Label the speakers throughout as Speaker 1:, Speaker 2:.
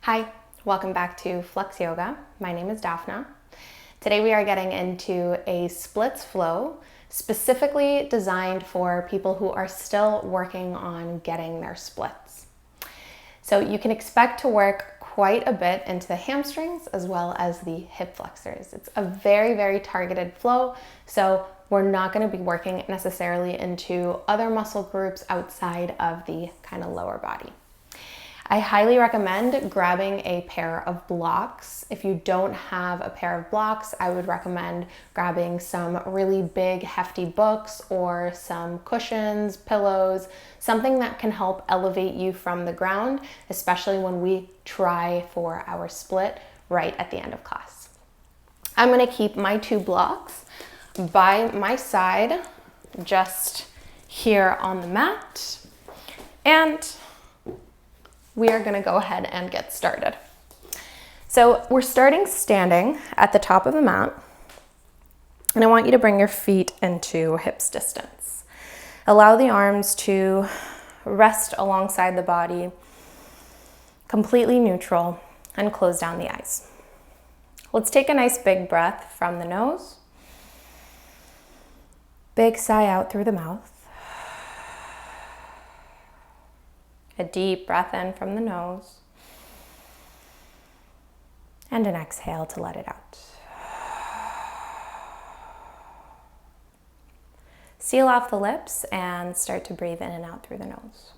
Speaker 1: Hi, welcome back to Flex Yoga. My name is Daphna. Today we are getting into a splits flow specifically designed for people who are still working on getting their splits. So you can expect to work quite a bit into the hamstrings as well as the hip flexors. It's a very targeted flow, so we're not going to be working necessarily into other muscle groups outside of the kind of lower body. I highly recommend grabbing a pair of blocks. If you don't have a pair of blocks, I would recommend grabbing some really big, hefty books or some cushions, pillows, something that can help elevate you from the ground, especially when we try for our split right at the end of class. I'm going to keep my two blocks by my side, just here on the mat, and we are going to go ahead and get started. So we're starting standing at the top of the mat, and I want you to bring your feet into hips distance. Allow the arms to rest alongside the body, completely neutral, and close down the eyes. Let's take a nice big breath from the nose. Big sigh out through the mouth. A deep breath in from the nose, and an exhale to let it out. Seal off the lips and start to breathe in and out through the nose.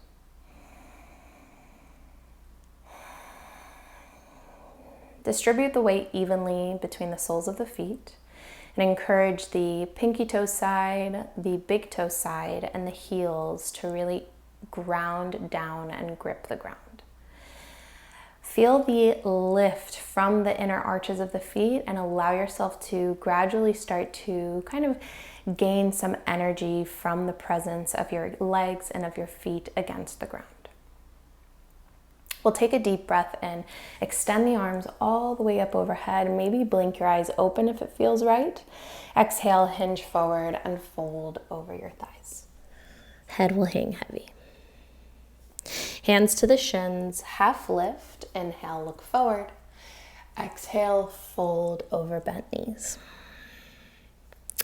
Speaker 1: Distribute the weight evenly between the soles of the feet and encourage the pinky toe side, the big toe side, and the heels to really ground down and grip the ground. Feel the lift from the inner arches of the feet and allow yourself to gradually start to kind of gain some energy from the presence of your legs and of your feet against the ground. We'll take a deep breath in, extend the arms all the way up overhead, maybe blink your eyes open if it feels right. Exhale, hinge forward and fold over your thighs. Head will hang heavy. Hands to the shins, half lift. Inhale, look forward. Exhale, fold over bent knees.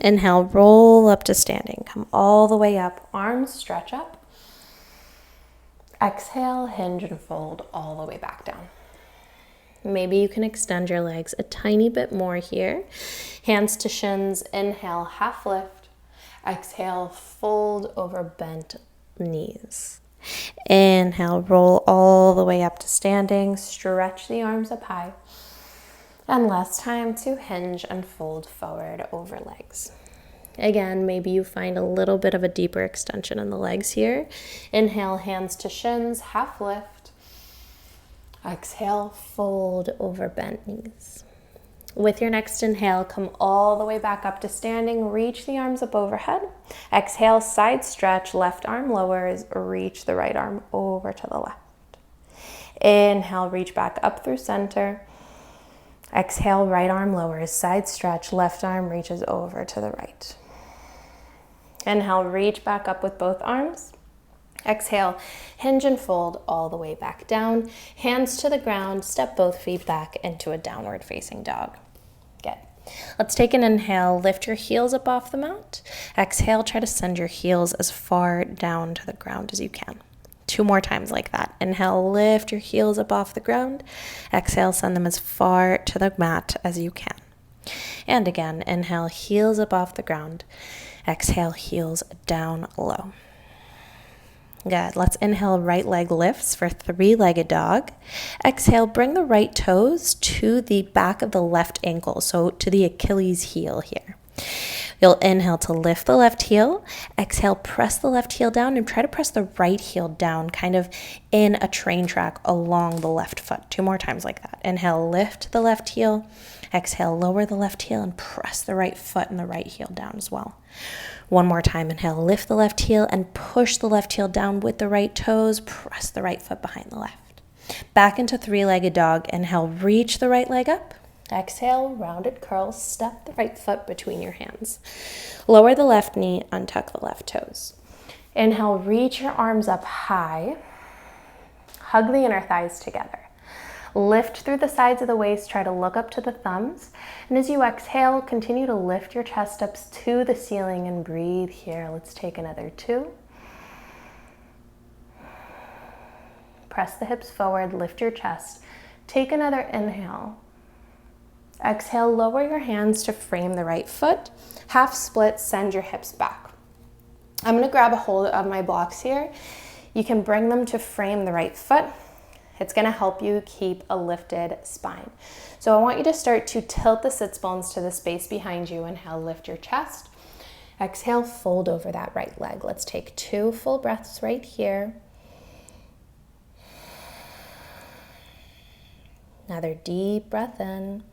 Speaker 1: Inhale, roll up to standing. Come all the way up, arms stretch up. Exhale, hinge and fold all the way back down. Maybe you can extend your legs a tiny bit more here. Hands to shins, inhale, half lift. Exhale, fold over bent knees. Inhale, roll all the way up to standing, stretch the arms up high. And last time to hinge and fold forward over legs. Again, maybe you find a little bit of a deeper extension in the legs here. Inhale, hands to shins, half lift. Exhale, fold over bent knees. With your next inhale, come all the way back up to standing. Reach the arms up overhead. Exhale, side stretch, left arm lowers. Reach the right arm over to the left. Inhale, reach back up through center. Exhale, right arm lowers, side stretch, left arm reaches over to the right. Inhale, reach back up with both arms. Exhale, hinge and fold all the way back down. Hands to the ground, step both feet back into a downward facing dog. Good. Let's take an inhale, lift your heels up off the mat. Exhale, try to send your heels as far down to the ground as you can. 2 more times like that. Inhale, lift your heels up off the ground. Exhale, send them as far to the mat as you can. And again, inhale, heels up off the ground. Exhale, heels down low. Good. Let's inhale, right leg lifts for 3-legged dog. Exhale, bring the right toes to the back of the left ankle, so to the Achilles heel here. You'll inhale to lift the left heel. Exhale, press the left heel down and try to press the right heel down, kind of in a train track along the left foot. 2 more times like that. Inhale, lift the left heel. Exhale, lower the left heel and press the right foot and the right heel down as well. 1 more time. Inhale, lift the left heel and push the left heel down with the right toes. Press the right foot behind the left. Back into 3-legged dog. Inhale, reach the right leg up. Exhale, rounded curl, step the right foot between your hands. Lower the left knee, untuck the left toes. Inhale, reach your arms up high. Hug the inner thighs together. Lift through the sides of the waist, try to look up to the thumbs. And as you exhale, continue to lift your chest up to the ceiling and breathe here. Let's take another 2. Press the hips forward, lift your chest. Take another inhale. Exhale, lower your hands to frame the right foot. Half split, send your hips back. I'm gonna grab a hold of my blocks here. You can bring them to frame the right foot. It's gonna help you keep a lifted spine. So I want you to start to tilt the sits bones to the space behind you. Inhale, lift your chest. Exhale, fold over that right leg. Let's take 2 full breaths right here. Another deep breath in.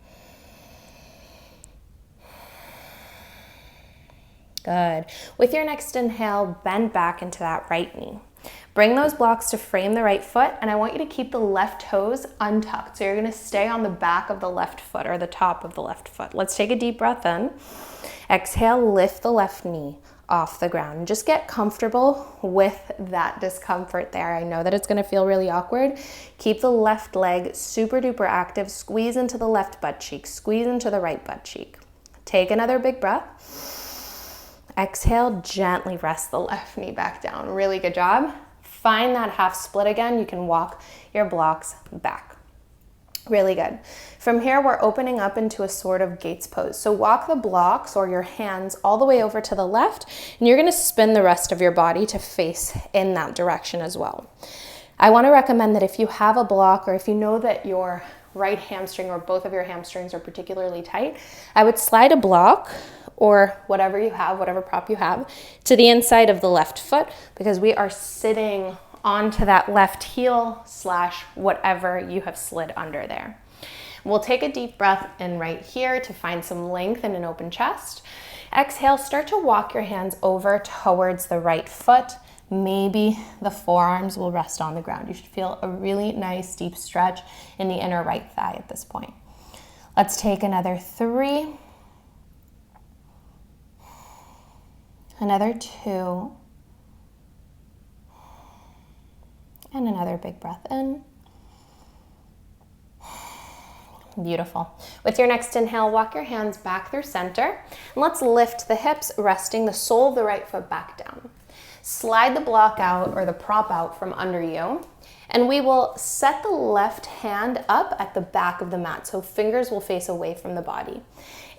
Speaker 1: Good. With your next inhale, bend back into that right knee. Bring those blocks to frame the right foot, and I want you to keep the left toes untucked. So you're gonna stay on the back of the left foot or the top of the left foot. Let's take a deep breath in. Exhale, lift the left knee off the ground. Just get comfortable with that discomfort there. I know that it's gonna feel really awkward. Keep the left leg super duper active. Squeeze into the left butt cheek. Squeeze into the right butt cheek. Take another big breath. Exhale, gently rest the left knee back down. Really good job. Find that half split again. You can walk your blocks back. Really good. From here, we're opening up into a sort of gates pose. So walk the blocks or your hands all the way over to the left, and you're gonna spin the rest of your body to face in that direction as well. I wanna recommend that if you have a block or if you know that your right hamstring or both of your hamstrings are particularly tight, I would slide a block or whatever you have, whatever prop you have, to the inside of the left foot, because we are sitting onto that left heel / whatever you have slid under there. We'll take a deep breath in right here to find some length in an open chest. Exhale, start to walk your hands over towards the right foot. Maybe the forearms will rest on the ground. You should feel a really nice deep stretch in the inner right thigh at this point. Let's take another 3. Another 2. And another big breath in. Beautiful. With your next inhale, walk your hands back through center. And let's lift the hips, resting the sole of the right foot back down. Slide the block out or the prop out from under you. And we will set the left hand up at the back of the mat, so fingers will face away from the body.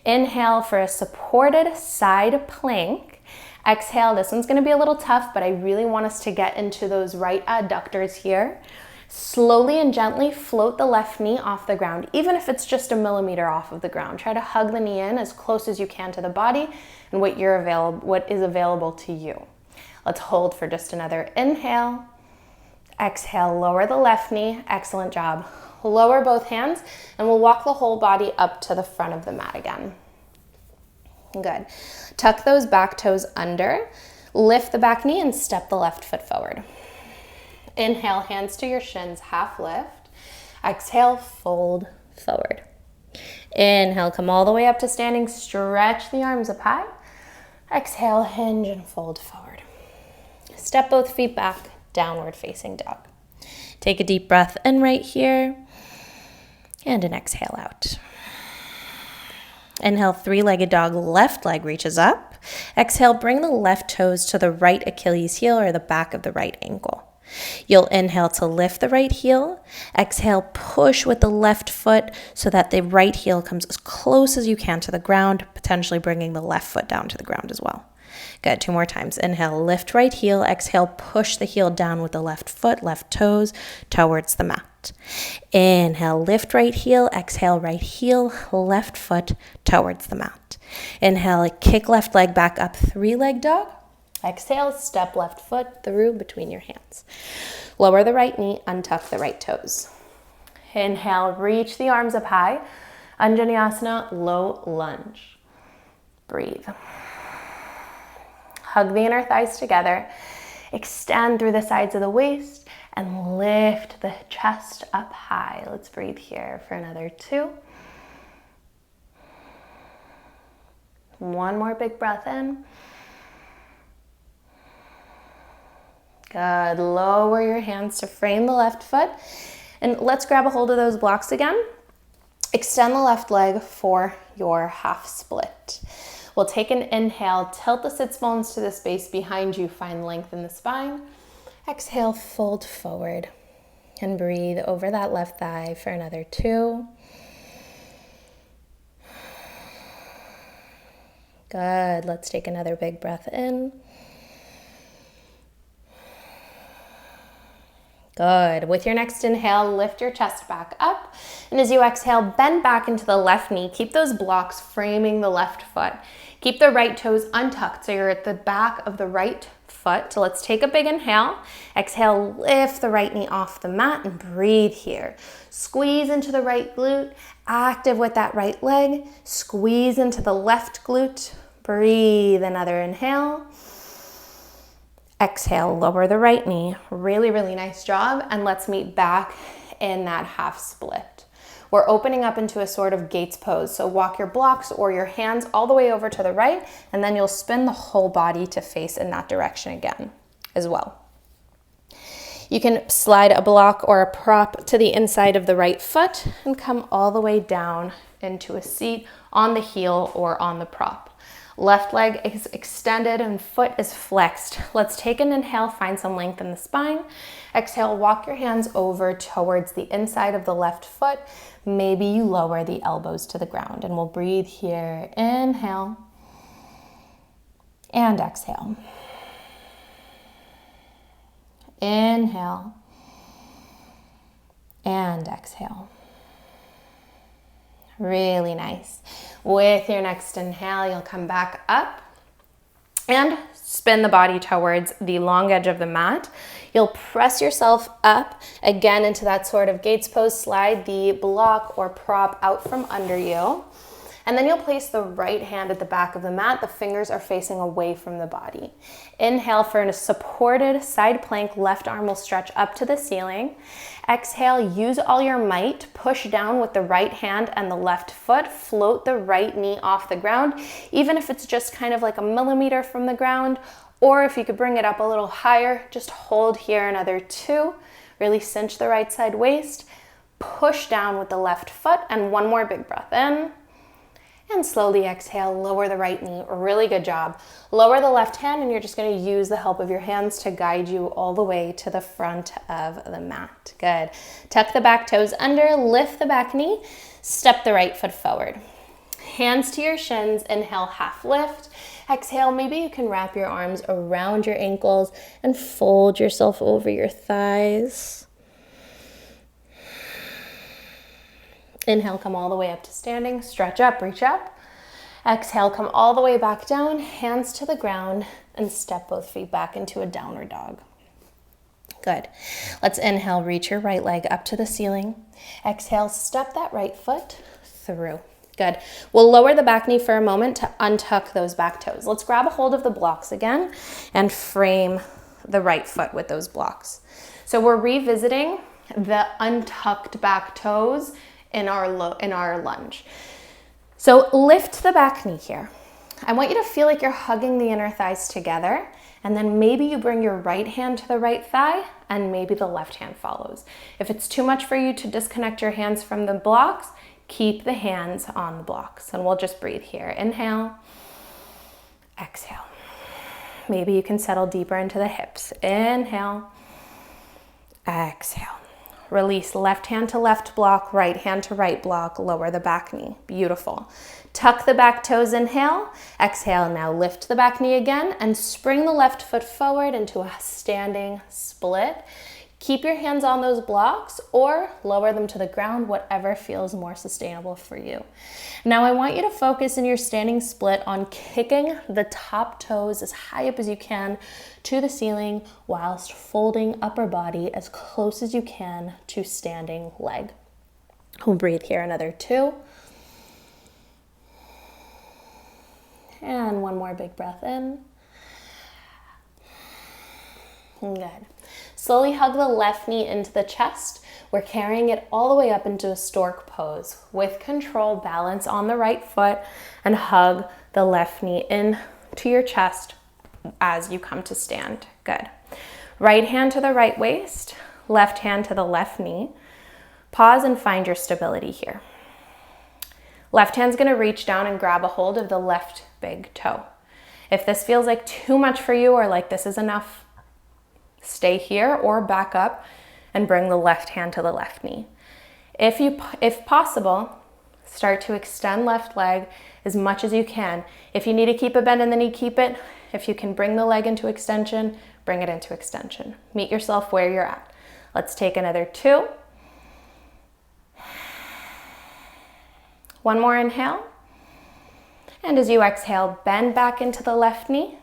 Speaker 1: Inhale for a supported side plank. Exhale, this one's gonna be a little tough, but I really want us to get into those right adductors here. Slowly and gently float the left knee off the ground, even if it's just a millimeter off of the ground. Try to hug the knee in as close as you can to the body and what is available to you. Let's hold for just another inhale. Exhale, lower the left knee. Excellent job. Lower both hands, and we'll walk the whole body up to the front of the mat again. Good. Tuck those back toes under, lift the back knee and step the left foot forward. Inhale, hands to your shins, half lift. Exhale, fold forward. Inhale, come all the way up to standing, stretch the arms up high. Exhale, hinge and fold forward. Step both feet back, downward facing dog. Take a deep breath in right here and an exhale out. Inhale, 3-legged dog, left leg reaches up. Exhale, bring the left toes to the right Achilles heel or the back of the right ankle. You'll inhale to lift the right heel. Exhale, push with the left foot so that the right heel comes as close as you can to the ground, potentially bringing the left foot down to the ground as well. Good, 2 more times. Inhale, lift right heel. Exhale, push the heel down with the left foot, left toes towards the mat. Inhale, lift right heel. Exhale, right heel, left foot towards the mat. Inhale, kick left leg back up, 3-leg dog. Exhale, step left foot through between your hands. Lower the right knee, untuck the right toes. Inhale, reach the arms up high. Anjaneyasana, low lunge. Breathe. Hug the inner thighs together. Extend through the sides of the waist and lift the chest up high. Let's breathe here for another 2. One more big breath in. Good. Lower your hands to frame the left foot. And let's grab a hold of those blocks again. Extend the left leg for your half split. We'll take an inhale, tilt the sits bones to the space behind you, find length in the spine. Exhale, fold forward and breathe over that left thigh for another 2. Good. Let's take another big breath in. Good. With your next inhale, lift your chest back up. And as you exhale, bend back into the left knee. Keep those blocks framing the left foot. Keep the right toes untucked so you're at the back of the right foot. So let's take a big inhale. Exhale, lift the right knee off the mat and breathe here. Squeeze into the right glute, active with that right leg. Squeeze into the left glute. Breathe, another inhale. Exhale, lower the right knee. Really, really nice job. And let's meet back in that half split. We're opening up into a sort of gates pose. So walk your blocks or your hands all the way over to the right, and then you'll spin the whole body to face in that direction again as well. You can slide a block or a prop to the inside of the right foot and come all the way down into a seat on the heel or on the prop. Left leg is extended and foot is flexed. Let's take an inhale, find some length in the spine. Exhale, walk your hands over towards the inside of the left foot. Maybe you lower the elbows to the ground, and we'll breathe here. Inhale and exhale. Inhale and exhale. Really nice. With your next inhale, you'll come back up and spin the body towards the long edge of the mat. You'll press yourself up again into that sort of gates pose. Slide the block or prop out from under you. And then you'll place the right hand at the back of the mat. The fingers are facing away from the body. Inhale for a supported side plank. Left arm will stretch up to the ceiling. Exhale, use all your might. Push down with the right hand and the left foot. Float the right knee off the ground, even if it's just kind of like a millimeter from the ground, or if you could bring it up a little higher, just hold here another 2. Really cinch the right side waist. Push down with the left foot, and one more big breath in. And slowly exhale, lower the right knee. Really good job. Lower the left hand, and you're just going to use the help of your hands to guide you all the way to the front of the mat. Good. Tuck the back toes under, lift the back knee, step the right foot forward. Hands to your shins, inhale, half lift. Exhale, maybe you can wrap your arms around your ankles and fold yourself over your thighs. Inhale, come all the way up to standing, stretch up, reach up. Exhale, come all the way back down, hands to the ground, and step both feet back into a downward dog. Good. Let's inhale, reach your right leg up to the ceiling. Exhale, step that right foot through. Good. We'll lower the back knee for a moment to untuck those back toes. Let's grab a hold of the blocks again and frame the right foot with those blocks. So we're revisiting the untucked back toes in our lunge. So lift the back knee here. I want you to feel like you're hugging the inner thighs together, and then maybe you bring your right hand to the right thigh and maybe the left hand follows. If it's too much for you to disconnect your hands from the blocks, keep the hands on the blocks, and we'll just breathe here. Inhale, exhale. Maybe you can settle deeper into the hips. Inhale, exhale. Release left hand to left block, right hand to right block, lower the back knee. Beautiful. Tuck the back toes, inhale. Exhale, now lift the back knee again and spring the left foot forward into a standing split. Keep your hands on those blocks or lower them to the ground, whatever feels more sustainable for you. Now I want you to focus in your standing split on kicking the top toes as high up as you can to the ceiling whilst folding upper body as close as you can to standing leg. We'll breathe here another 2. And one more big breath in. Good. Slowly hug the left knee into the chest. We're carrying it all the way up into a stork pose. With control, balance on the right foot and hug the left knee in to your chest as you come to stand. Good. Right hand to the right waist, left hand to the left knee. Pause and find your stability here. Left hand's gonna reach down and grab a hold of the left big toe. If this feels like too much for you or like this is enough, stay here or back up and bring the left hand to the left knee. If possible, start to extend left leg as much as you can. If you need to keep a bend in the knee, keep it. If you can bring the leg into extension, bring it into extension. Meet yourself where you're at. Let's take another 2. One more inhale. And as you exhale, bend back into the left knee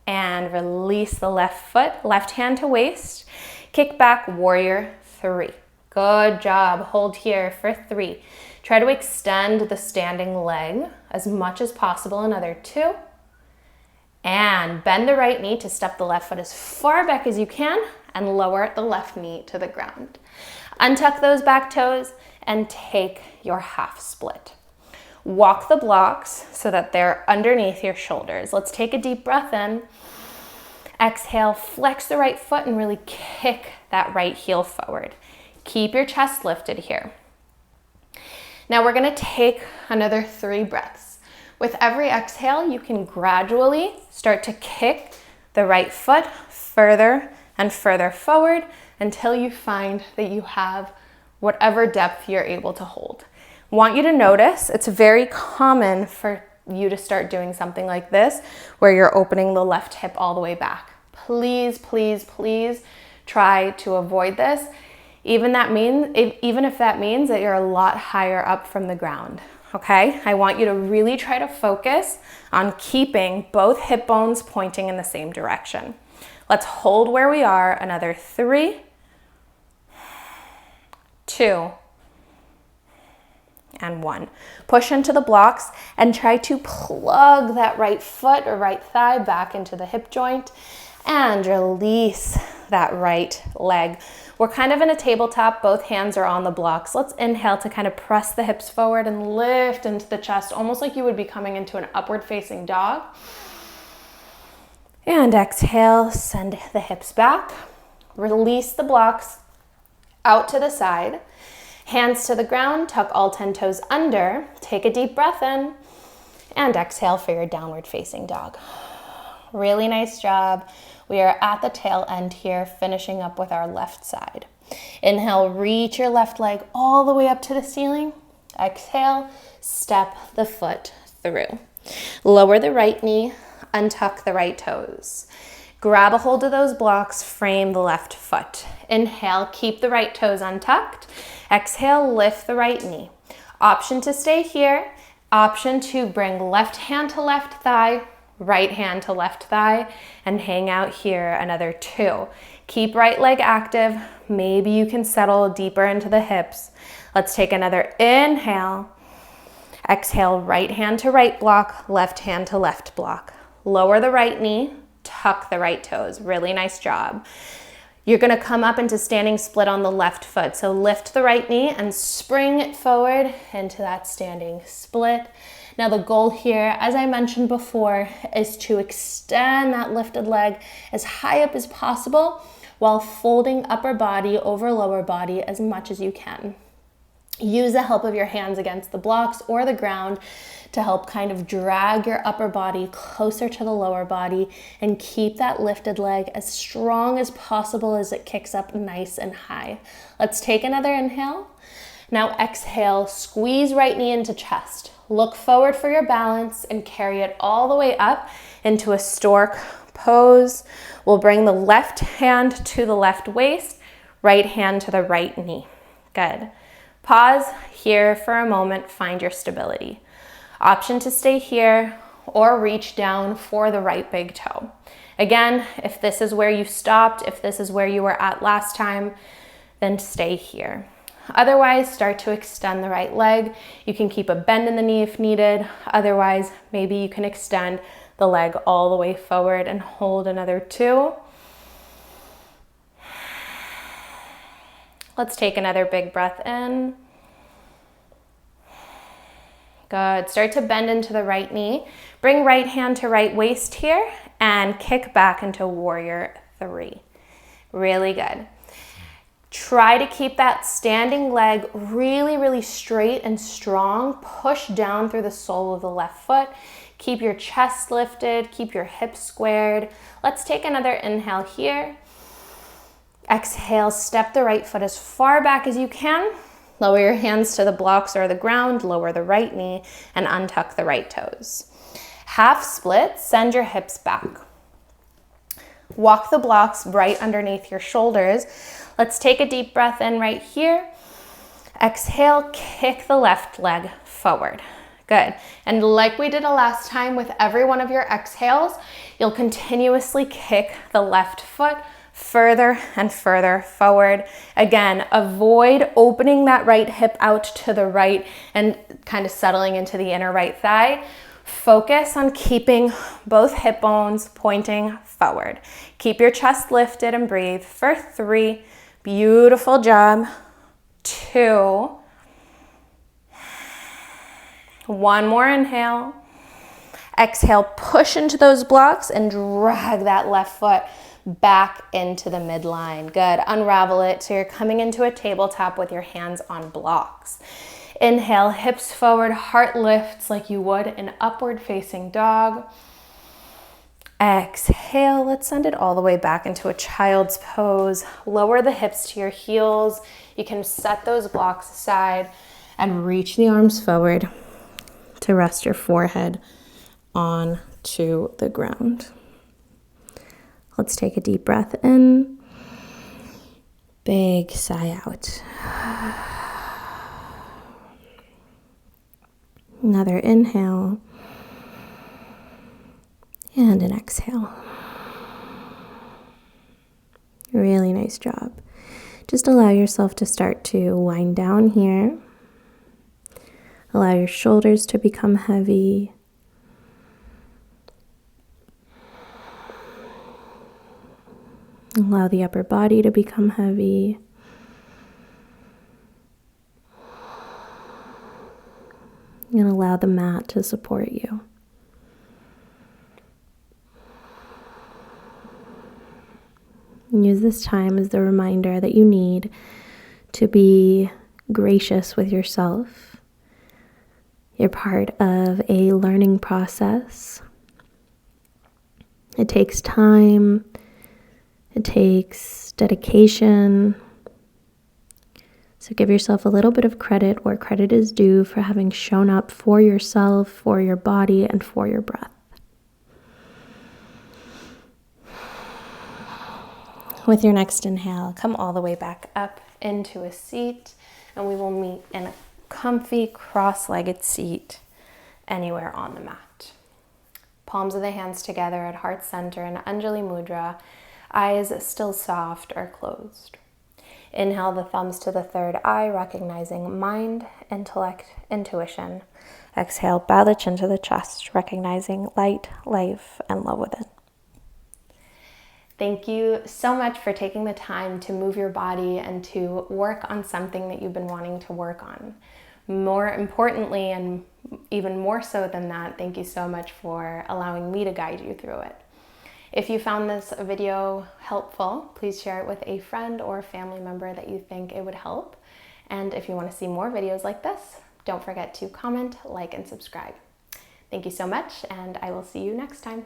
Speaker 1: and release the left foot, left hand to waist. Kick back, warrior 3. Good job. Hold here for 3. Try to extend the standing leg as much as possible. Another 2. And bend the right knee to step the left foot as far back as you can and lower the left knee to the ground. Untuck those back toes and take your half split. Walk the blocks so that they're underneath your shoulders. Let's take a deep breath in. Exhale, flex the right foot and really kick that right heel forward. Keep your chest lifted here. Now we're gonna take another 3 breaths. With every exhale, you can gradually start to kick the right foot further and further forward until you find that you have whatever depth you're able to hold. Want you to notice, it's very common for you to start doing something like this where you're opening the left hip all the way back. Please, please, please try to avoid this. Even if that means that you're a lot higher up from the ground, okay? I want you to really try to focus on keeping both hip bones pointing in the same direction. Let's hold where we are. Another 3, 2, and 1. Push into the blocks and try to plug that right foot or right thigh back into the hip joint and release that right leg. We're kind of in a tabletop, both hands are on the blocks. Let's inhale to kind of press the hips forward and lift into the chest, almost like you would be coming into an upward facing dog. And exhale, send the hips back. Release the blocks out to the side. Hands to the ground, tuck all 10 toes under. Take a deep breath in and exhale for your downward facing dog. Really nice job. We are at the tail end here, finishing up with our left side. Inhale, reach your left leg all the way up to the ceiling. Exhale, step the foot through. Lower the right knee, untuck the right toes. Grab a hold of those blocks, frame the left foot. Inhale, keep the right toes untucked. Exhale, lift the right knee. Option to stay here. Option to bring left hand to left thigh, right hand to left thigh, and hang out here. Another 2. Keep right leg active. Maybe you can settle deeper into the hips. Let's take another inhale. Exhale, right hand to right block, left hand to left block. Lower the right knee, tuck the right toes. Really nice job. You're gonna come up into standing split on the left foot. So lift the right knee and spring it forward into that standing split. Now the goal here, as I mentioned before, is to extend that lifted leg as high up as possible while folding upper body over lower body as much as you can. Use the help of your hands against the blocks or the ground to help kind of drag your upper body closer to the lower body and keep that lifted leg as strong as possible as it kicks up nice and high. Let's take another inhale. Now exhale, squeeze right knee into chest. Look forward for your balance and carry it all the way up into a stork pose. We'll bring the left hand to the left waist, right hand to the right knee. Good. Pause here for a moment, find your stability. Option to stay here or reach down for the right big toe. Again, if this is where you stopped, if this is where you were at last time, then stay here. Otherwise, start to extend the right leg. You can keep a bend in the knee if needed. Otherwise, maybe you can extend the leg all the way forward and hold another 2. Let's take another big breath in. Good. Start to bend into the right knee. Bring right hand to right waist here and kick back into warrior 3. Really good. Try to keep that standing leg really, really straight and strong. Push down through the sole of the left foot. Keep your chest lifted, keep your hips squared. Let's take another inhale here. Exhale, step the right foot as far back as you can. Lower your hands to the blocks or the ground, lower the right knee, and untuck the right toes. Half split, send your hips back. Walk the blocks right underneath your shoulders. Let's take a deep breath in right here. Exhale, kick the left leg forward. Good. And like we did the last time, with every one of your exhales, you'll continuously kick the left foot further and further forward. Again, avoid opening that right hip out to the right and kind of settling into the inner right thigh. Focus on keeping both hip bones pointing forward. Keep your chest lifted and breathe for 3. Beautiful job. 2. 1 more inhale. Exhale, push into those blocks and drag that left foot back into the midline. Good. Unravel it so you're coming into a tabletop with your hands on blocks. Inhale, hips forward, heart lifts like you would in upward facing dog. Exhale, let's send it all the way back into a child's pose. Lower the hips to your heels. You can set those blocks aside and reach the arms forward to rest your forehead onto the ground. Let's take a deep breath in. Big sigh out. Another inhale. And an exhale. Really nice job. Just allow yourself to start to wind down here. Allow your shoulders to become heavy. Allow the upper body to become heavy. And allow the mat to support you. Use this time as the reminder that you need to be gracious with yourself. You're part of a learning process. It takes time. It takes dedication. So give yourself a little bit of credit where credit is due for having shown up for yourself, for your body, and for your breath. With your next inhale, come all the way back up into a seat, and we will meet in a comfy cross-legged seat anywhere on the mat. Palms of the hands together at heart center in Anjali Mudra, eyes still soft or closed. Inhale the thumbs to the third eye, recognizing mind, intellect, intuition. Exhale, bow the chin to the chest, recognizing light, life, and love within. Thank you so much for taking the time to move your body and to work on something that you've been wanting to work on. More importantly, and even more so than that, thank you so much for allowing me to guide you through it. If you found this video helpful, please share it with a friend or family member that you think it would help. And if you want to see more videos like this, don't forget to comment, like, and subscribe. Thank you so much, and I will see you next time.